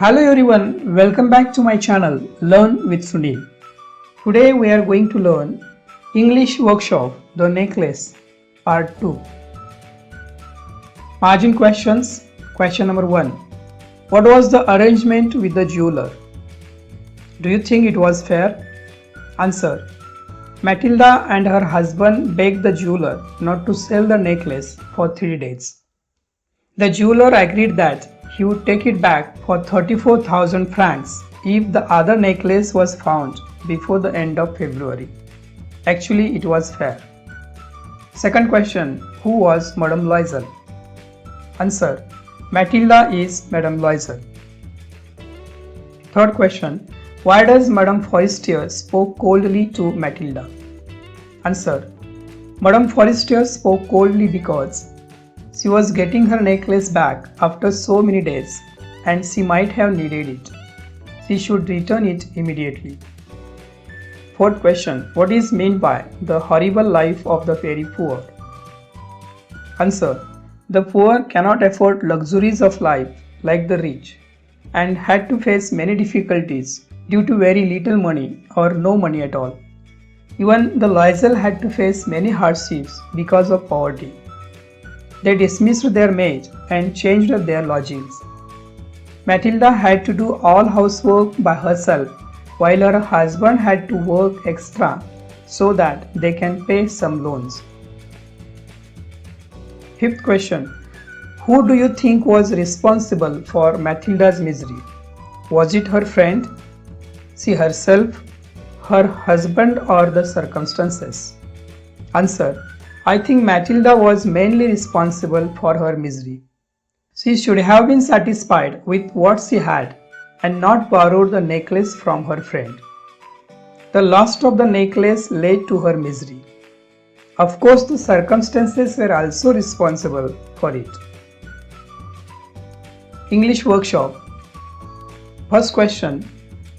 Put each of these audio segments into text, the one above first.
Hello everyone, welcome back to my channel Learn with Sunil. Today we are going to learn English workshop The Necklace Part 2. Margin questions. Question number 1. What was the arrangement with the jeweler? Do you think it was fair? Answer. Matilda and her husband begged the jeweler not to sell the necklace for 3 days. The jeweler agreed that he would take it back for 34,000 francs if the other necklace was found before the end of February. Actually, it was fair. Second question. Who was Madame Loisel? Answer. Matilda is Madame Loisel. Third question. Why does Madame Forestier spoke coldly to Matilda? Answer. Madame Forestier spoke coldly because she was getting her necklace back after so many days and she might have needed it. She should return it immediately. Fourth question. What is meant by the horrible life of the very poor? Answer. The poor cannot afford luxuries of life like the rich and had to face many difficulties due to very little money or no money at all. Even the Loisel had to face many hardships because of poverty. They dismissed their maid and changed their lodgings. Matilda had to do all housework by herself while her husband had to work extra so that they can pay some loans. Fifth question. Who do you think was responsible for Matilda's misery? Was it her friend, she herself, her husband, or the circumstances? Answer. I think Matilda was mainly responsible for her misery. She should have been satisfied with what she had and not borrowed the necklace from her friend. The loss of the necklace led to her misery. Of course, the circumstances were also responsible for it. English workshop. First question.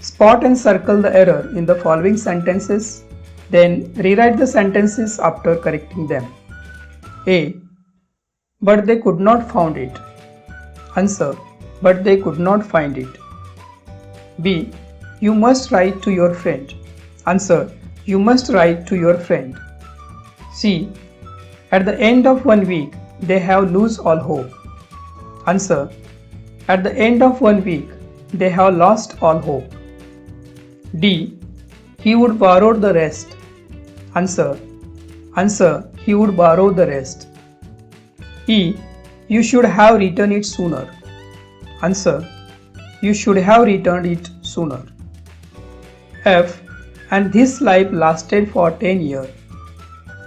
Spot and circle the error in the following sentences. Then rewrite the sentences after correcting them. A. But they could not found it. Answer. But they could not find it. B. You must write to your friend. Answer. You must write to your friend. C. At the end of 1 week, they have lose all hope. Answer. At the end of 1 week, they have lost all hope. D. He would borrow the rest. Answer. He would borrow the rest. E. You should have returned it sooner. Answer. You should have returned it sooner. F. And this life lasted for 10 years.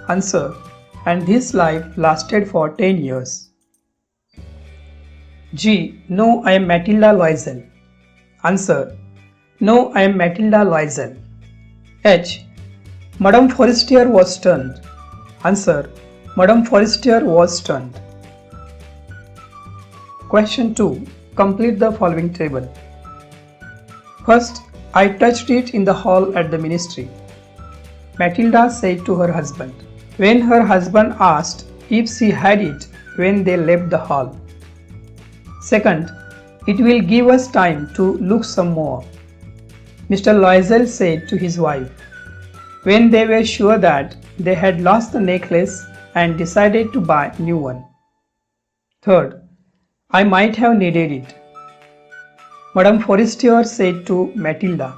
Answer. And this life lasted for 10 years. G. No, I am Matilda Loisel. Answer. No, I am Matilda Loisel. H. Madame Forestier was stunned. Answer. Madame Forestier was stunned. Question 2. Complete the following table. First, I touched it in the hall at the ministry. Matilda said to her husband, when her husband asked if she had it when they left the hall. Second, it will give us time to look some more. Mr. Loisel said to his wife, when they were sure that they had lost the necklace and decided to buy a new one. Third, I might have needed it. Madame Forestier said to Matilda,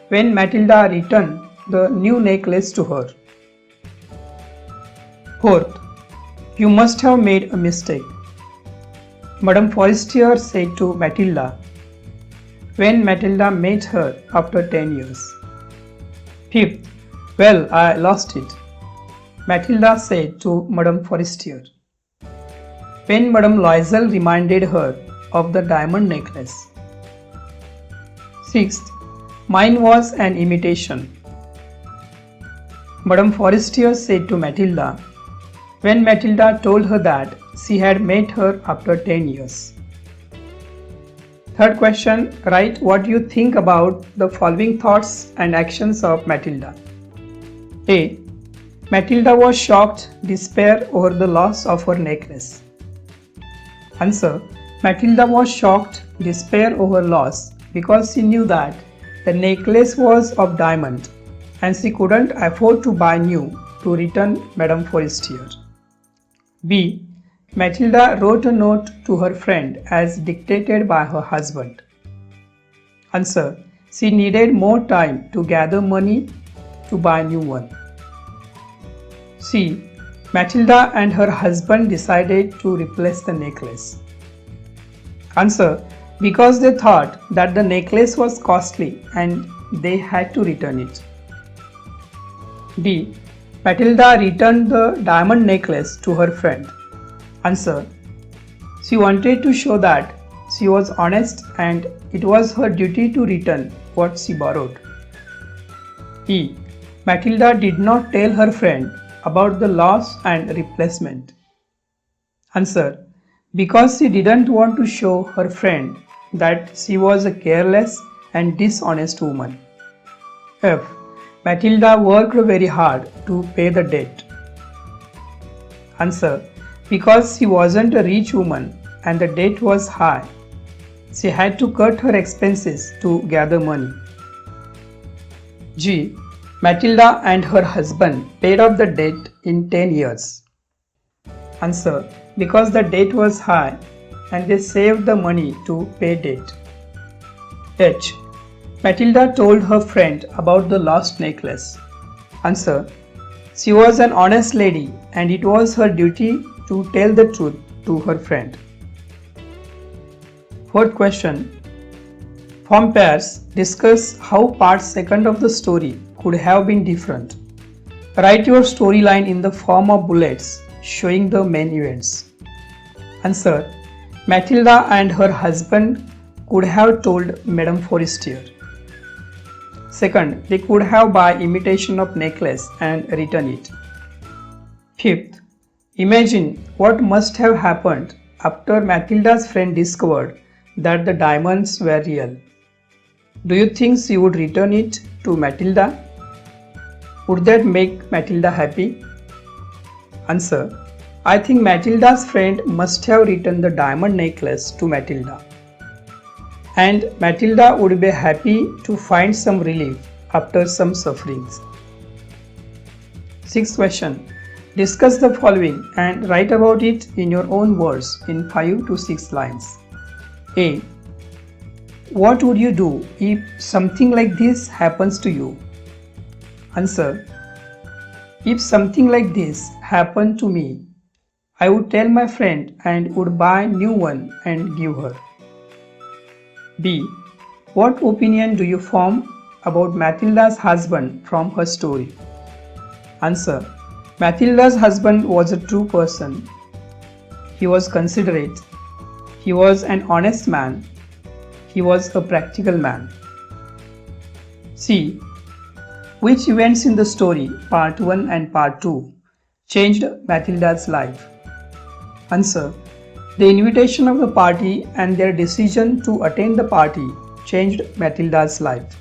when Matilda returned the new necklace to her. Fourth, you must have made a mistake. Madame Forestier said to Matilda, when Matilda met her after 10 years. Fifth, well, I lost it. Matilda said to Madame Forestier, when Madame Loisel reminded her of the diamond necklace. Sixth, mine was an imitation. Madame Forestier said to Matilda, when Matilda told her that she had met her after 10 years. Third question, write what you think about the following thoughts and actions of Matilda. A. Matilda was shocked, despair over the loss of her necklace. Answer. Matilda was shocked, despair over loss, because she knew that the necklace was of diamond and she couldn't afford to buy new to return Madame Forestier. B. Matilda wrote a note to her friend as dictated by her husband. Answer. She needed more time to gather money to buy new one. C. Matilda and her husband decided to replace the necklace. Answer. Because they thought that the necklace was costly and they had to return it. D. Matilda returned the diamond necklace to her friend. Answer. She wanted to show that she was honest and it was her duty to return what she borrowed. E. Matilda did not tell her friend about the loss and replacement. Answer. Because she didn't want to show her friend that she was a careless and dishonest woman. F. Matilda worked very hard to pay the debt. Answer. Because she wasn't a rich woman and the debt was high. She had to cut her expenses to gather money. G. Matilda and her husband paid off the debt in 10 years. Answer. Because the debt was high and they saved the money to pay debt. H. Matilda told her friend about the lost necklace. Answer. She was an honest lady and it was her duty to tell the truth to her friend. Fourth question. Form pairs. Discuss how part second of the story could have been different. Write your storyline in the form of bullets showing the main events. Answer. Matilda and her husband could have told Madame Forestier. Second, they could have bought imitation of necklace and return it. Fifth, imagine what must have happened after Matilda's friend discovered that the diamonds were real. Do you think she would return it to Matilda? Would that make Matilda happy? Answer. I think Matilda's friend must have returned the diamond necklace to Matilda. And Matilda would be happy to find some relief after some sufferings. Sixth question. Discuss the following and write about it in your own words in 5 to 6 lines. A. What would you do if something like this happens to you? Answer. If something like this happened to me, I would tell my friend and would buy a new one and give her. B. What opinion do you form about Matilda's husband from her story? Answer. Matilda's husband was a true person. He was considerate. He was an honest man. He was a practical man. C. Which events in the story, part 1 and part 2, changed Matilda's life? Answer. The invitation of the party and their decision to attend the party changed Matilda's life.